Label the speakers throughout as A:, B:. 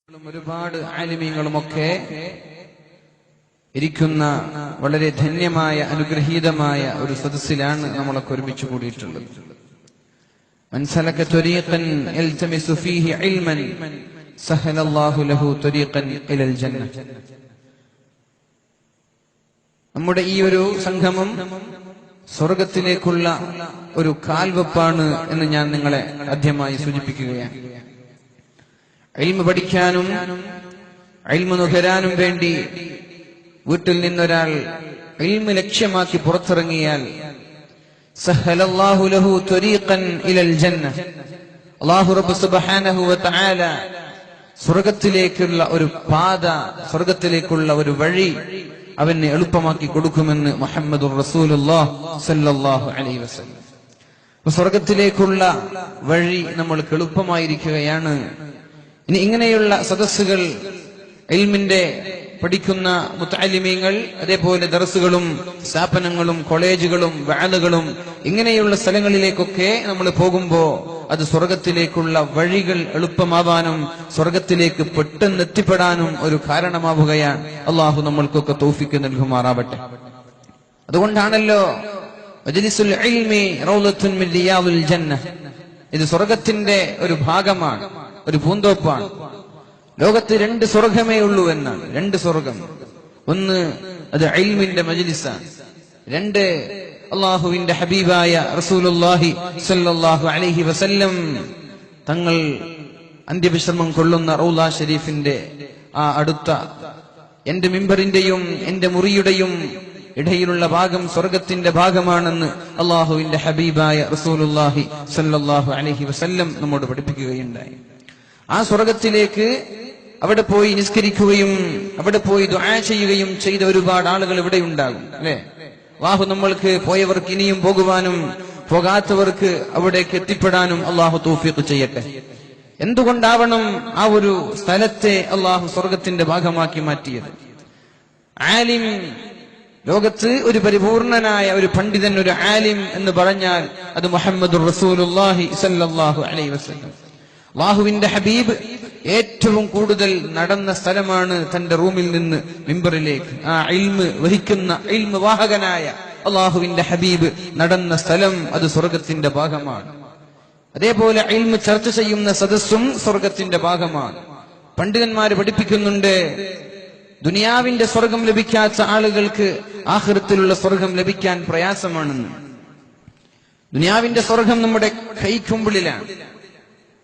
A: ഒരുപാട് ആലിമീങ്ങളുമൊക്കെ ഇരിക്കുന്ന വളരെ ധന്യമായ അനുഗ്രഹീതമായ ഒരു സദസ്സിലാണ് നമ്മളൊക്കെ ഒരുമിച്ച് കൂടിയിട്ടുള്ളത്. മൻസലക ത്വരീഖൻ യൽതമിസു ഫീഹി ഇൽമൻ സഹലല്ലാഹു ലഹു ത്വരീഖൻ ഇലൽ ജന്ന. നമ്മുടെ ഈ ഒരു സംഗമം സ്വർഗത്തിലേക്കുള്ള ഒരു കാൽവെപ്പാണ് എന്ന് ഞാൻ നിങ്ങളെ ആദ്യമായി സൂചിപ്പിക്കുകയാണ്. ഇൽമ പഠിക്കാനും ഇൽമ നുകരാനും വേണ്ടി വീട്ടിൽ നിന്നൊരാൾ ഇൽമ ലക്ഷ്യമാക്കി പുറത്തിറങ്ങിയാൽ സഹലല്ലാഹു ലഹു ത്വരീഖൻ ഇലൽ ജന്ന, അല്ലാഹു റബ്ബ് സുബ്ഹാനഹു വ തആല സ്വർഗ്ഗത്തിലേക്കുള്ള ഒരു പാത, സ്വർഗ്ഗത്തിലേക്കുള്ള ഒരു വഴി അവന് എളുപ്പമാക്കി കൊടുക്കുമെന്ന് മുഹമ്മദുർ റസൂലുള്ളാഹി സ്വല്ലല്ലാഹു അലൈഹി വസല്ലം. സ്വർഗ്ഗത്തിലേക്കുള്ള വഴി നമ്മൾക്ക് എളുപ്പമായിരിക്കുകയാണ്. ഇനി ഇങ്ങനെയുള്ള സദസ്സുകൾ, ഇൽമിന്റെ പഠിക്കുന്ന മുതഅല്ലിമീങ്ങൾ, അതേപോലെ ദർസുകളും സ്ഥാപനങ്ങളും കോളേജുകളും വഅദുകളും ഇങ്ങനെയുള്ള സ്ഥലങ്ങളിലേക്കൊക്കെ നമ്മൾ പോകുമ്പോൾ അത് സ്വർഗത്തിലേക്കുള്ള വഴികൾ എളുപ്പമാവാനും സ്വർഗത്തിലേക്ക് പെട്ടെന്ന് എത്തിപ്പെടാനും ഒരു കാരണമാവുകയാണ്. അള്ളാഹു നമ്മൾക്കൊക്കെ തൗഫീഖ് നൽകുമാറാവട്ടെ. അതുകൊണ്ടാണല്ലോ മജ്ലിസുൽ ഇൽമി റൗളത്തുൻ മിൻ റിയാദിൽ ജന്ന, ഇത് സ്വർഗത്തിന്റെ ഒരു ഭാഗമാണ്, ഒരു പൂന്തോപ്പാണ്. ലോകത്ത് രണ്ട് സ്വർഗമേ ഉള്ളൂ എന്നാണ്. രണ്ട് സ്വർഗം. ഒന്ന് അത് ഇൽമിന്റെ മജ്ലിസാണ്. രണ്ട് അല്ലാഹുവിന്റെ ഹബീബായ റസൂലുള്ളാഹി സ്വല്ലല്ലാഹു അലൈഹി വസല്ലം തങ്ങൾ അന്ത്യവിശ്രമം കൊള്ളുന്ന റൗള ഷരീഫിന്റെ ആ അടുത്ത എന്റെ മിമ്പറിന്റെയും എന്റെ മുറിയുടെയും ഇടയിലുള്ള ഭാഗം സ്വർഗത്തിന്റെ ഭാഗമാണെന്ന് അല്ലാഹുവിന്റെ ഹബീബായ റസൂലുള്ളാഹി സ്വല്ലല്ലാഹു അലൈഹി വസല്ലം നമ്മോട് പഠിപ്പിക്കുകയുണ്ടായി. ആ സ്വർഗത്തിലേക്ക് അവിടെ പോയി നിസ്കരിക്കുകയും അവിടെ പോയി ദുആ ചെയ്യുകയും ചെയ്ത ഒരുപാട് ആളുകൾ ഇവിടെ ഉണ്ടാകും, അല്ലെ? അല്ലാഹു നമ്മൾക്ക് പോയവർക്ക് ഇനിയും പോകുവാനും പോകാത്തവർക്ക് അവിടേക്ക് എത്തിപ്പെടാനും അല്ലാഹു തൗഫീഖ് ചെയ്യട്ടെ. എന്തുകൊണ്ടാവണം ആ ഒരു സ്ഥലത്തെ അല്ലാഹു സ്വർഗത്തിന്റെ ഭാഗമാക്കി മാറ്റിയത്? ആലിം, ലോകത്ത് ഒരു പരിപൂർണനായ ഒരു പണ്ഡിതൻ, ഒരു ആലിം എന്ന് പറഞ്ഞാൽ അത് മുഹമ്മദുർ റസൂലുള്ളാഹി സ്വല്ലല്ലാഹു അലൈഹി വസല്ലം. അല്ലാഹുവിന്റെ ഹബീബ് ഏറ്റവും കൂടുതൽ നടന്ന സ്ഥലമാണ് തന്റെ റൂമിൽ നിന്ന് മിമ്പറിലേക്ക്. ആ ഇൽമ് വഹിക്കുന്ന ഇൽമ് വാഹകനായ അല്ലാഹുവിന്റെ ഹബീബ് നടന്ന സ്ഥലം അത് സ്വർഗത്തിന്റെ ഭാഗമാണ്. അതേപോലെ ഇൽമ് ചർച്ച ചെയ്യുന്ന സദസ്സും സ്വർഗത്തിന്റെ ഭാഗമാണ്. പണ്ഡിതന്മാര് പഠിപ്പിക്കുന്നുണ്ട്, ദുനിയാവിന്റെ സ്വർഗം ലഭിക്കാത്ത ആളുകൾക്ക് ആഖിറത്തിലുള്ള സ്വർഗം ലഭിക്കാൻ പ്രയാസമാണെന്ന്. ദുനിയാവിന്റെ സ്വർഗം നമ്മുടെ കൈക്കുമ്പിളിലാണ്.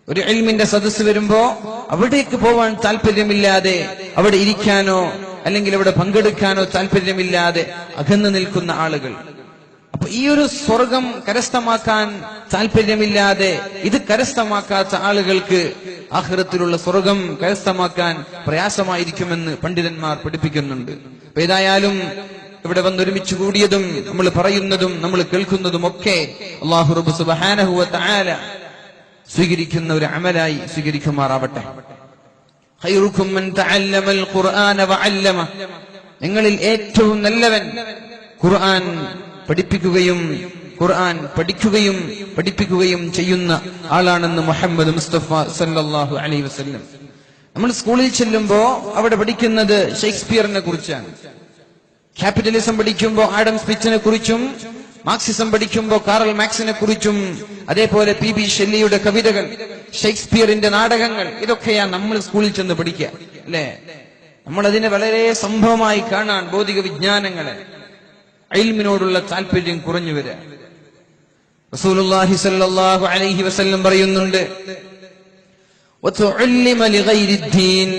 A: ഒരു ഇൽമിന്റെ സദസ്സ് വരുമ്പോ അവിടേക്ക് പോവാൻ താല്പര്യമില്ലാതെ, അവിടെ ഇരിക്കാനോ അല്ലെങ്കിൽ അവിടെ പങ്കെടുക്കാനോ താല്പര്യമില്ലാതെ അകന്നു നിൽക്കുന്ന ആളുകൾ. അപ്പൊ ഈ ഒരു സ്വർഗം കരസ്ഥമാക്കാൻ താല്പര്യമില്ലാതെ ഇത് കരസ്ഥമാക്കാത്ത ആളുകൾക്ക് ആഖിറത്തിലുള്ള സ്വർഗം കരസ്ഥമാക്കാൻ പ്രയാസമായിരിക്കുമെന്ന് പണ്ഡിതന്മാർ പഠിപ്പിക്കുന്നുണ്ട്. അപ്പൊ ഏതായാലും ഇവിടെ വന്നൊരുമിച്ച് കൂടിയതും നമ്മൾ പറയുന്നതും നമ്മൾ കേൾക്കുന്നതും ഒക്കെ അല്ലാഹു റബ്ബ് സുബ്ഹാനഹു വ തആല സ്വീകരിക്കുന്ന ഒരു അമലായി സ്വീകരിക്കുമാറാവട്ടെ. ഖൈറുക്കും മൻ തഅല്ലമൽ ഖുർആന വഅല്ലമ, നിങ്ങളിൽ ഏറ്റവും നല്ലവൻ ഖുർആൻ പഠിപ്പിക്കുകയും ഖുർആൻ പഠിക്കുകയും പഠിപ്പിക്കുകയും ചെയ്യുന്ന ആളാണെന്ന് മുഹമ്മദ് മുസ്തഫ സല്ലല്ലാഹു അലൈഹി വസല്ലം. നമ്മൾ സ്കൂളിൽ ചെല്ലുമ്പോ അവിടെ പഠിക്കുന്നത് ഷേക്സ്പിയറിനെ കുറിച്ചാണ്. ക്യാപിറ്റലിസം പഠിക്കുമ്പോൾ ആഡം സ്മിത്തിനെ കുറിച്ചും, മാർക്സിസം പഠിക്കുമ്പോൾ കാറൽ മാർക്സിനെ കുറിച്ചും, അതേപോലെ പി ബി ഷെല്ലിയുടെ കവിതകൾ, ഷേക്സ്പിയറിന്റെ നാടകങ്ങൾ, ഇതൊക്കെയാണ് നമ്മൾ സ്കൂളിൽ ചെന്ന് പഠിക്കുക, അല്ലെ? നമ്മൾ അതിനെ വളരെ സംഭവമായി കാണാൻ ഭൗതിക വിജ്ഞാനങ്ങളെ, ഇൽമിനോടുള്ള താല്പര്യം കുറഞ്ഞു വരിക. റസൂലുള്ളാഹി സ്വല്ലല്ലാഹു അലൈഹി വസല്ലം പറയുന്നുണ്ട്, വതുഉല്ലിമ ലിഗൈരിദ്ദീൻ,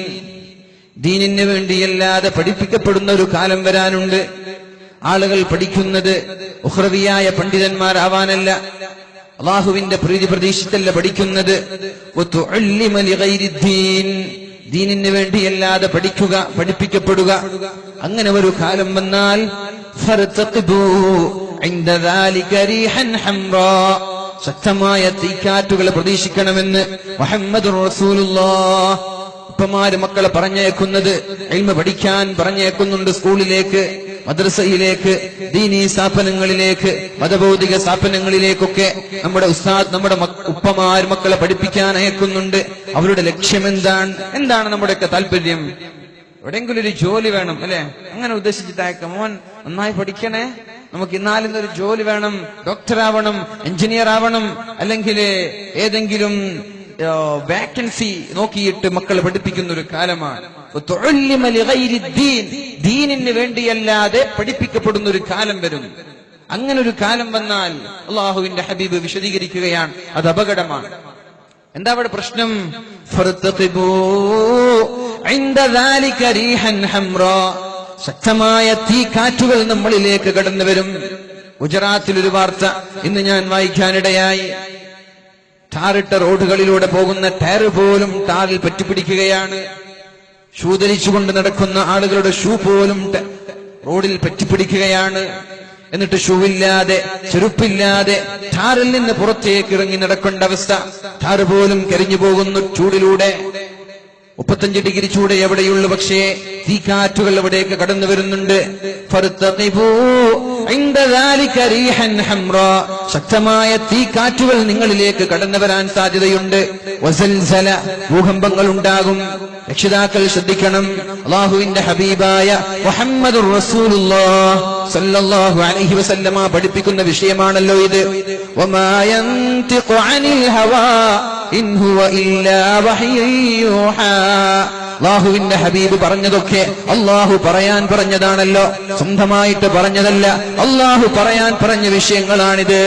A: ദീനിന് വേണ്ടിയല്ലാതെ പഠിപ്പിക്കപ്പെടുന്ന ഒരു കാലം വരാനുണ്ട്. ആളുകൾ പഠിക്കുന്നത് ഉഖ്റവിയായ പണ്ഡിതന്മാരാവാനല്ല, അല്ലാഹുവിന്റെ പ്രീതി പ്രതീക്ഷിച്ചല്ല പഠിക്കുന്നത്. വതുഉല്ലിമ ലിഗൈരിദ്ദീൻ, ദീനിന് വേണ്ടിയല്ലാതെ പഠിക്കുക, പഠിപ്പിക്കപ്പെടുക. അങ്ങനെ ഒരു കാലം വന്നാൽ ഫർതഖിബൂ ഇൻദ ദാലിക റീഹൻ ഹംറാ, ശക്തമായ തീക്കാറ്റുകളെ പ്രതീക്ഷിക്കണമെന്ന് മുഹമ്മദുർ റസൂലുള്ളാഹ്. ഉപ്പമാര് മക്കളെ പറഞ്ഞേക്കുന്നത് ഇൽമ പഠിക്കാൻ പറഞ്ഞേക്കുന്നുണ്ട് സ്കൂളിലേക്ക്. മദ്രസയിലേക്ക്, ദീനീ സ്ഥാപനങ്ങളിലേക്ക്, മതഭൗതിക സ്ഥാപനങ്ങളിലേക്കൊക്കെ നമ്മുടെ ഉസ്താദ്, നമ്മുടെ ഉപ്പമാർ മക്കളെ പഠിപ്പിക്കാൻ അയക്കുന്നുണ്ട്. അവരുടെ ലക്ഷ്യം എന്താണ് നമ്മുടെയൊക്കെ താല്പര്യം? എവിടെയെങ്കിലും ഒരു ജോലി വേണം, അല്ലെ? അങ്ങനെ ഉദ്ദേശിച്ചിട്ട് അയക്കാം. മോൻ നന്നായി പഠിക്കണേ, നമുക്ക് ഇന്നാലിന്നൊരു ജോലി വേണം, ഡോക്ടർ ആവണം, എഞ്ചിനീയർ ആവണം, അല്ലെങ്കിൽ ഏതെങ്കിലും വാക്കൻസി നോക്കിയിട്ട് മക്കളെ പഠിപ്പിക്കുന്ന ഒരു കാലമാണ്. ദീനിന് വേണ്ടിയല്ലാതെ പഠിപ്പിക്കപ്പെടുന്ന ഒരു കാലം വരും. അങ്ങനെ ഒരു കാലം വന്നാൽ അള്ളാഹുവിന്റെ ഹബീബ് വിശദീകരിക്കുകയാണ്, അത് അപകടമാണ്. എന്താ അവിടെ പ്രശ്നം? ശക്തമായ തീക്കാറ്റുകൾ നമ്മളിലേക്ക് കടന്നു വരും. ഗുജറാത്തിൽ ഒരു വാർത്ത ഇന്ന് ഞാൻ വായിക്കാനിടയായി. ടാറിട്ട റോഡുകളിലൂടെ പോകുന്ന ടയർ പോലും ടാറിൽ പറ്റിപ്പിടിക്കുകയാണ്. ഷൂ ധരിച്ചുകൊണ്ട് നടക്കുന്ന ആളുകളുടെ ഷൂ പോലും റോഡിൽ പറ്റിപ്പിടിക്കുകയാണ്. എന്നിട്ട് ഷൂ ഇല്ലാതെ, ചെരുപ്പില്ലാതെ ടാറിൽ നിന്ന് പുറത്തേക്ക് ഇറങ്ങി നടക്കേണ്ട അവസ്ഥ. ടാറ് പോലും കരിഞ്ഞു പോകുന്നു ചൂടിലൂടെ. 35 ഡിഗ്രി ചൂട് എവിടെയുള്ളു, പക്ഷേ തീക്കാറ്റുകൾ എവിടേക്ക് കടന്നു വരുന്നുണ്ട്. ശക്തമായ തീക്കാറ്റുകൾ നിങ്ങളിലേക്ക് കടന്നു വരാൻ സാധ്യതയുണ്ട്. ഭൂകമ്പങ്ങൾ ഉണ്ടാകും. രക്ഷിതാക്കൾ ശ്രദ്ധിക്കണം. അല്ലാഹുവിന്റെ ഹബീബായ മുഹമ്മദുർ റസൂലുള്ളാഹി സ്വല്ലല്ലാഹു അലൈഹി വസല്ലമ പഠിപ്പിക്കുന്ന വിഷയമാണല്ലോ ഇത്. വമാ യൻതിഖു അനിൽ ഹവാ ഇൻ ഹുവ ഇല്ലാ വഹ്യു യൂഹാ. അല്ലാഹുവിന്റെ ഹബീബ് പറഞ്ഞതൊക്കെ അല്ലാഹു പറയാൻ പറഞ്ഞതാണല്ലോ, സ്വന്തമായിട്ട് പറഞ്ഞതല്ല. അല്ലാഹു പറയാൻ പറഞ്ഞ വിഷയങ്ങളാണിത്.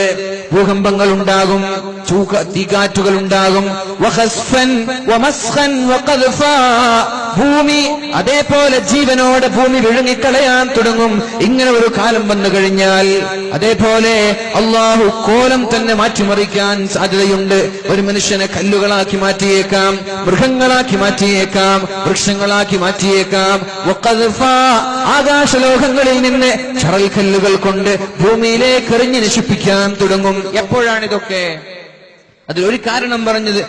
A: ഭൂകമ്പങ്ങൾ ഉണ്ടാകും, തീകാറ്റുകൾ ഉണ്ടാകും. ഭൂമി അതേപോലെ ജീവനോടെ ഭൂമി വിഴുങ്ങിക്കളയാൻ തുടങ്ങും. ഇങ്ങനെ ഒരു കാലം വന്നു കഴിഞ്ഞാൽ അതേപോലെ അള്ളാഹു കോലം തന്നെ മാറ്റിമറിക്കാൻ സാധ്യതയുണ്ട്. ഒരു മനുഷ്യനെ കല്ലുകളാക്കി മാറ്റിയേക്കാം, മൃഗങ്ങളാക്കി മാറ്റിയേക്കാം, വൃക്ഷങ്ങളാക്കി മാറ്റിയേക്കാം. ആകാശലോകങ്ങളിൽ നിന്ന് ചറൽ കല്ലുകൾ കൊണ്ട് ഭൂമിയിലേക്ക് എറിഞ്ഞ് നശിപ്പിക്കാൻ തുടങ്ങും. എപ്പോഴാണിതൊക്കെ? അതിലൊരു കാരണം പറഞ്ഞത്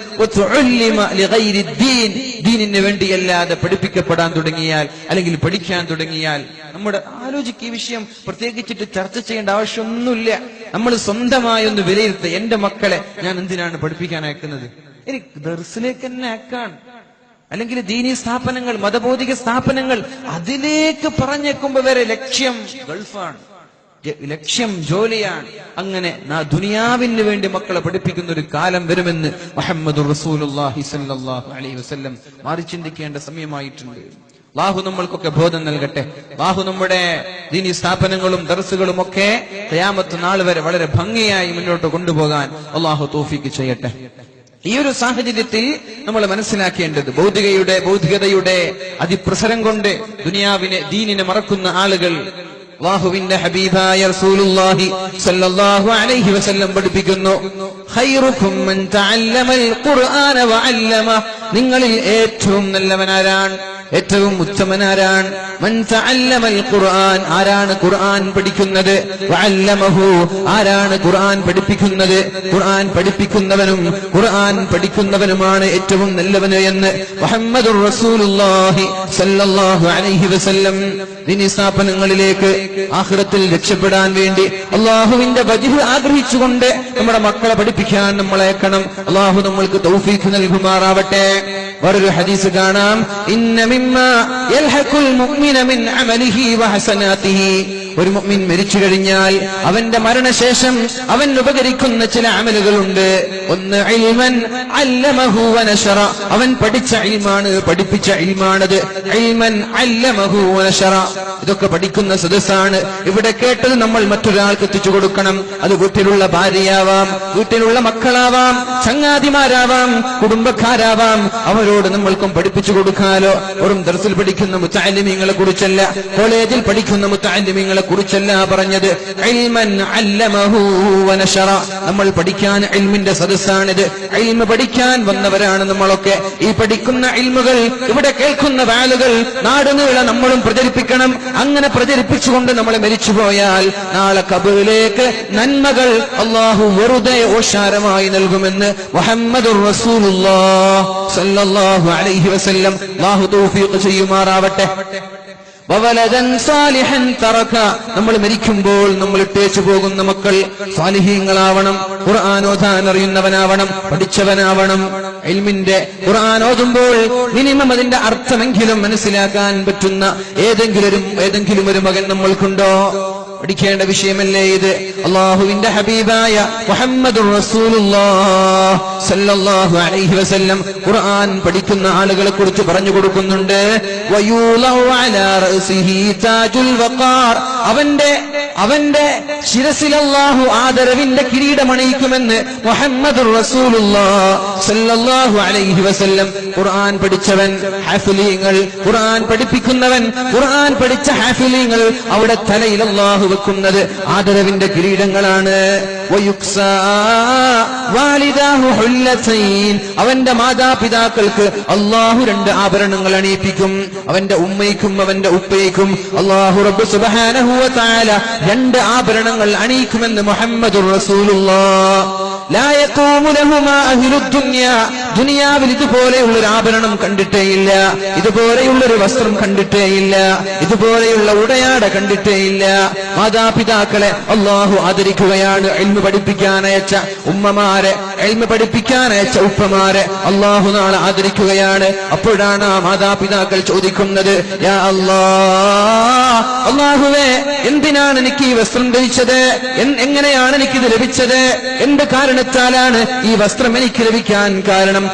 A: ദീനിന് വേണ്ടിയല്ലാതെ പഠിപ്പിക്കപ്പെടാൻ തുടങ്ങിയാൽ, അല്ലെങ്കിൽ പഠിക്കാൻ തുടങ്ങിയാൽ, നമ്മുടെ ആലോചിക്കുക. ഈ വിഷയം പ്രത്യേകിച്ചിട്ട് ചർച്ച ചെയ്യേണ്ട ആവശ്യമൊന്നുമില്ല. നമ്മൾ സ്വന്തമായി ഒന്ന് വിലയിരുത്തുക. എന്റെ മക്കളെ ഞാൻ എന്തിനാണ് പഠിപ്പിക്കാൻ അയക്കുന്നത്? എനിക്ക് ദർസിലേക്ക് തന്നെ അയക്കാൻ, അല്ലെങ്കിൽ ദീനീ സ്ഥാപനങ്ങൾ, മതബോധിക സ്ഥാപനങ്ങൾ, അതിലേക്ക് പറഞ്ഞേക്കുമ്പോ വരെ ലക്ഷ്യം ഗൾഫാണ്, ലക്ഷ്യം ജോലിയാണ്. അങ്ങനെ ദുനിയാവിന് വേണ്ടി മക്കളെ പഠിപ്പിക്കുന്ന ഒരു കാലം വരുമെന്ന് മുഹമ്മദുർ റസൂലുള്ളാഹി സ്വല്ലല്ലാഹു അലൈഹി വസല്ലം മാറി ചിന്തിക്കേണ്ട സമയമായിട്ടുണ്ട്. അല്ലാഹു നമ്മൾക്കൊക്കെ ബോധം നൽകട്ടെ. അല്ലാഹു നമ്മുടെ ദീനീ സ്ഥാപനങ്ങളും ദർസുകളും ഒക്കെ ഖിയാമത്ത് നാൾ വരെ വളരെ ഭംഗിയായി മുന്നോട്ട് കൊണ്ടുപോകാൻ അല്ലാഹു തൗഫീഖ് ചെയ്യട്ടെ. ഈ ഒരു സാഹചര്യത്തിൽ നമ്മൾ മനസ്സിലാക്കേണ്ടത്, ഭൗതികതയുടെ അതിപ്രസരം കൊണ്ട് ദുനിയാവിനെ, ദീനിനെ മറക്കുന്ന ആളുകൾ, അല്ലാഹുവിന്റെ ഹബീബായ റസൂലുള്ളാഹി സ്വല്ലല്ലാഹു അലൈഹി വസല്ലം പഠിപ്പിക്കുന്നു, ഖൈറുക്കും മൻ തഅല്ലമൽ ഖുർആന വഅല്ലമ. നിങ്ങളിൽ ഏറ്റവും നല്ലവനാരാണ്, ഏറ്റവും ഉത്തമനാരാണ്? മൻ തഅല്ലമൽ ഖുർആൻ, ആരാണ് ഖുർആൻ പഠിക്കുന്നത്? വഅല്ലമഹു, ആരാണ് ഖുർആൻ പഠിപ്പിക്കുന്നത്? ഖുർആൻ പഠിപ്പിക്കുന്നവനും ഖുർആൻ പഠിക്കുന്നവനുമാണ് ഏറ്റവും നല്ലവന് എന്ന് മുഹമ്മദുർ റസൂലുള്ളാഹി സ്വല്ലല്ലാഹു അലൈഹി വസല്ലം. ദീനീ സ്ഥാപനങ്ങളിലേക്ക് ആഖിറത്തിൽ രക്ഷപ്പെടാൻ വേണ്ടി അല്ലാഹുവിന്റെ വജ്ഹ് ആഗ്രഹിച്ചുകൊണ്ട് നമ്മുടെ മക്കളെ പഠിപ്പിക്കാൻ നമ്മളേക്കണം. അല്ലാഹു നമ്മൾക്ക് തൗഫീഖ് നൽകുമാറാവട്ടെ. വേറൊരു ഹദീസ് കാണാം, ഇന്ന മിമ്മാ യൽഹഖുൽ മുഅ്മിന മിൻ അമലിഹി വഹസനാതിഹി. ഒരു മുഅ്മിൻ മരിച്ചു കഴിഞ്ഞാൽ അവന്റെ മരണശേഷം അവൻ ഉപകരിക്കുന്ന ചില അമലുകളുണ്ട്. ഒന്ന് ഇൽമൻ അല്ലമഹു വനശറ, അവൻ പഠിച്ച ഇൽമാണ്, പഠിപ്പിച്ച ഇൽമാണത്. ഇൽമൻ അല്ലമഹു വനശറ, ഇതൊക്കെ പഠിക്കുന്ന സദസ്സാണ്. ഇവിടെ കേട്ടത് നമ്മൾ മറ്റൊരാൾക്ക് എത്തിച്ചു കൊടുക്കണം. അത് വീട്ടിലുള്ള ഭാര്യയാവാം, വീട്ടിലുള്ള മക്കളാവാം, ചങ്ങാതിമാരാവാം, കുടുംബക്കാരാവാം. അവരോട് നമ്മൾക്കും പഠിപ്പിച്ചു കൊടുക്കാലോ. വെറും ദർസിൽ പഠിക്കുന്ന മുത്തഅല്ലിമീങ്ങളെ കുറിച്ചല്ല, കോളേജിൽ പഠിക്കുന്ന മുത്തഅല്ലിമീങ്ങളെ കുറിച്ചല്ല പറഞ്ഞത്. ഇൽമൻ അല്ലമഹു വനശറ, നമ്മൾ പഠിക്കാൻ ഇൽമിന്റെ സദസ്സാണിത്. ഇൽമ പഠിക്കാൻ വന്നവരാണ് നമ്മളൊക്കെ. ഈ പഠിക്കുന്ന ഇൽമുകൾ, ഇവിടെ കേൾക്കുന്ന വാലുകൾ നാടുനീളെ നമ്മളും പ്രചരിപ്പിക്കണം. അങ്ങനെ പ്രചരിപ്പിച്ചുകൊണ്ട് നമ്മളെ മരിച്ചുപോയാൽ നാളെ ഖബറിലേക്ക് നന്മകൾ അല്ലാഹു വെറുതെ ഓശാരമായി നൽകുമെന്ന് മുഹമ്മദുർ റസൂലുള്ളാഹി സ്വല്ലല്ലാഹു അലൈഹി വസല്ലം. അല്ലാഹു തൗഫീഖ് ചെയ്യുമാറാവട്ടെ. വവലദൻ സാലിഹൻ തറക, നമ്മൾ മരിക്കുമ്പോൾ നമ്മൾ ഇട്ടേച്ചു പോകുന്ന മക്കൾ സാലിഹീങ്ങളാവണം, ഖുർആൻ ഓതാൻ അറിയുന്നവനാവണം, പഠിച്ചവനാവണം. ഇൽമിന്റെ ഖുർആൻ ഓതുമ്പോൾ മിനിമം അതിന്റെ അർത്ഥമെങ്കിലും മനസ്സിലാക്കാൻ പറ്റുന്ന ഏതെങ്കിലും ഒരു മകൻ നമ്മൾക്കുണ്ടോ? പഠിക്കേണ്ട വിഷയമല്ലേ ഇത്? അല്ലാഹുവിന്റെ ഹബീബായ മുഹമ്മദുർ റസൂലുള്ളാഹി സ്വല്ലല്ലാഹു അലൈഹി വസല്ലം ഖുർആൻ പഠിക്കുന്ന ആളുകളെ കുറിച്ച് പറഞ്ഞു കൊടുക്കുന്നുണ്ട്. വയൂലഉ അലാ റഅസിഹി താജുൽ വഖാർ, അവന്റെ ശിരസിൽ അല്ലാഹു ആദരവിന്റെ കിരീടമണിയിക്കുമെന്ന് മുഹമ്മദുർ റസൂലുള്ളാഹി സ്വല്ലല്ലാഹു അലൈഹി വസല്ലം. ഖുർആൻ പഠിച്ചവൻ, ഹാഫിലീങ്ങൾ, ഖുർആൻ പഠിപ്പിക്കുന്നവൻ, ഖുർആൻ പഠിച്ച ഹാഫിലീങ്ങൾ അവിടെ തലയിൽ അല്ലാഹു വെക്കുന്നത് ആദരവിന്റെ കിരീടങ്ങളാണ്. അവന്റെ മാതാപിതാക്കൾക്ക് അല്ലാഹു 2 ആഭരണങ്ങൾ അണിയിപ്പിക്കും. അവന്റെ ഉമ്മയ്ക്കും അവന്റെ ഉപ്പയ്ക്കും അല്ലാഹു റബ്ബ് സുബ്ഹാനഹു വ തആല 2 ആഭരണങ്ങൾ അണിയിക്കുമെന്ന് മുഹമ്മദുർ റസൂലുള്ളാഹി. ലാ യഖൂമു ലഹുമാ അഹ്ലുദ് ദുനിയ, ദുനിയാവിൽ ഇതുപോലെയുള്ളൊരു ആഭരണം കണ്ടിട്ടേയില്ല, ഇതുപോലെയുള്ളൊരു വസ്ത്രം കണ്ടിട്ടേയില്ല, ഇതുപോലെയുള്ള ഉടയാട കണ്ടിട്ടേയില്ല. മാതാപിതാക്കളെ അല്ലാഹു ആദരിക്കുകയാണ്. ഇൽമു പഠിപ്പിക്കാനയച്ച ഉമ്മമാരെ, ഇൽമു പഠിപ്പിക്കാനയച്ച ഉപ്പമാരെ അല്ലാഹു നാളെ ആദരിക്കുകയാണ്. അപ്പോഴാണ് ആ മാതാപിതാക്കൾ ചോദിക്കുന്നത്, യാ അല്ലാഹ്, അല്ലാഹുവേ, എന്തിനാണ് എനിക്ക് ഈ വസ്ത്രം ധരിച്ചത്? എങ്ങനെയാണ് എനിക്കിത് ലഭിച്ചത്? എന്ത് കാരണത്താലാണ് ഈ വസ്ത്രം എനിക്ക് ലഭിക്കാൻ കാരണം?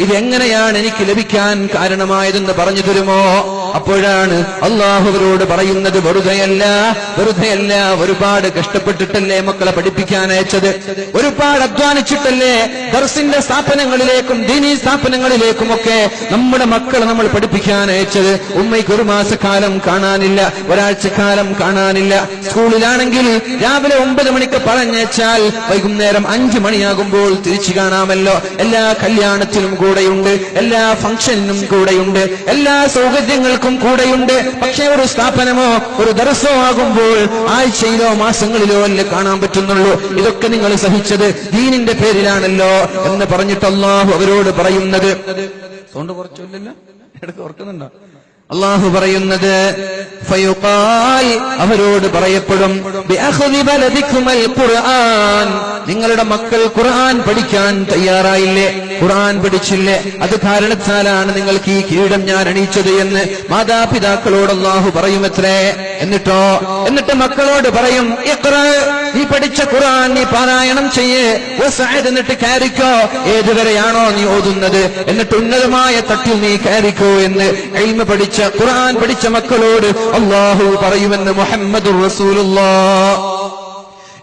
A: ഇതെങ്ങനെയാണ് എനിക്ക് ലഭിക്കാൻ കാരണമായതെന്ന് പറഞ്ഞു തരുമോ? അപ്പോഴാണ് അല്ലാഹു അവരോട് പറയുന്നത്, വെറുതെയല്ല, ഒരുപാട് കഷ്ടപ്പെട്ടിട്ടല്ലേ മക്കളെ പഠിപ്പിക്കാൻ അയച്ചത്, ഒരുപാട് അധ്വാനിച്ചിട്ടല്ലേ ദർസിന്റെ സ്ഥാപനങ്ങളിലേക്കും ദീനീ സ്ഥാപനങ്ങളിലേക്കുമൊക്കെ നമ്മുടെ മക്കളെ നമ്മൾ പഠിപ്പിക്കാൻ അയച്ചത്. ഉമ്മയ്ക്ക് 1 മാസക്കാലം കാണാനില്ല, ഒരാഴ്ചക്കാലം കാണാനില്ല. സ്കൂളിലാണെങ്കിൽ രാവിലെ 9 മണിക്ക് പറഞ്ഞയച്ചാൽ വൈകുന്നേരം 5 മണിയാകുമ്പോൾ തിരിച്ചു കാണാമല്ലോ. എല്ലാ കല്യാണത്തിനും കൂടെയുണ്ട്, എല്ലാ ഫംഗ്ഷനിനും കൂടെയുണ്ട്, എല്ലാ സൗകര്യങ്ങൾക്കും കൂടെയുണ്ട്. പക്ഷേ ഒരു സ്ഥാപനമോ ഒരു ദർസോ ആകുമ്പോൾ ആഴ്ചയിലോ മാസങ്ങളിലോ അല്ലേ കാണാൻ പറ്റുന്നുള്ളൂ. ഇതൊക്കെ നിങ്ങൾ സഹിച്ചത് ദീനിന്റെ പേരിലാണല്ലോ എന്ന് പറഞ്ഞിട്ട് അല്ലാഹു അവരോട് പറയുന്നത്, സൗണ്ട് കുറച്ചില്ലല്ലോ, ഇടയ്ക്ക് ഓർക്കുന്നുണ്ടോ? അല്ലാഹു പറയുന്നത്, ഫയുഖാൽ, അവരോട് പറയപ്പെടും, ബിഅഖ്ദി ബലദികുമൽ ഖുർആൻ, നിങ്ങളുടെ മക്കൾ ഖുർആൻ പഠിക്കാൻ തയ്യാറായില്ലേ, ഖുർആൻ പഠിച്ചില്ലേ, അത് കാരണത്താലാണ് നിങ്ങൾക്ക് ഈ കിരീടം ഞാൻ അണിയിച്ചത് എന്ന് മാതാപിതാക്കളോട് അല്ലാഹു പറയുമത്രേ. എന്നിട്ട് മക്കളോട് പറയും, ഇഖ്റ, നീ പഠിച്ച ഖുർആൻ നീ പാരായണം ചെയ്യേ, വസഅദ്, എന്നിട്ട് കയറിക്കോ, ഏതുവരെയാണോ നീ ഓതുന്നത്, എന്നിട്ട് ഉന്നതമായ തട്ടിൽ നീ കയറിക്കോ എന്ന് ഇൽമു പഠിച്ച ഖുർആൻ പഠിച്ച മക്കളോട് അല്ലാഹു പറയുമെന്ന് മുഹമ്മദുർ റസൂലുള്ളാഹി.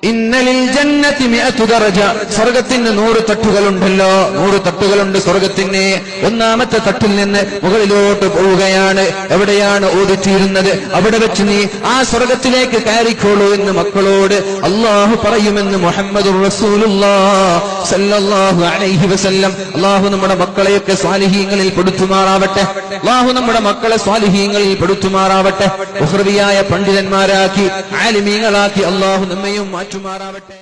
A: ഇന്നലിൽ ജന്നതി 100 ദറജ, സ്വർഗ്ഗത്തിന് 100 തട്ടുകളുണ്ടല്ലോ, 100 തട്ടുകളുണ്ട് സ്വർഗ്ഗത്തിന്. 1ാമത്തെ തട്ടിൽ നിന്ന് മുകളിലോട്ട് പോവുകയാണ്. എവിടെയാണ് ഓതിത്തീരുന്നത് അവിടെ വെച്ച് നീ ആ സ്വർഗ്ഗത്തിലേക്ക് കയറിക്കോളൂ എന്ന് മക്കളോട് അല്ലാഹു പറയുമെന്ന് മുഹമ്മദുർ റസൂലുള്ളാഹി സല്ലല്ലാഹു അലൈഹി വസല്ലം. അല്ലാഹു നമ്മുടെ മക്കളെയൊക്കെ സ്വാലിഹീങ്ങളിൽ പെടുത്തുമാറാവട്ടെ. അല്ലാഹു നമ്മുടെ മക്കളെ സ്വാലിഹീങ്ങളിൽ പെടുത്തുമാറാവട്ടെ. ഉഖ്റവിയായ പണ്ഡിതന്മാരാക്കി ആലിമീങ്ങളാക്കി അല്ലാഹു നമ്മയും മാറ്റുമാറാവട്ടെ.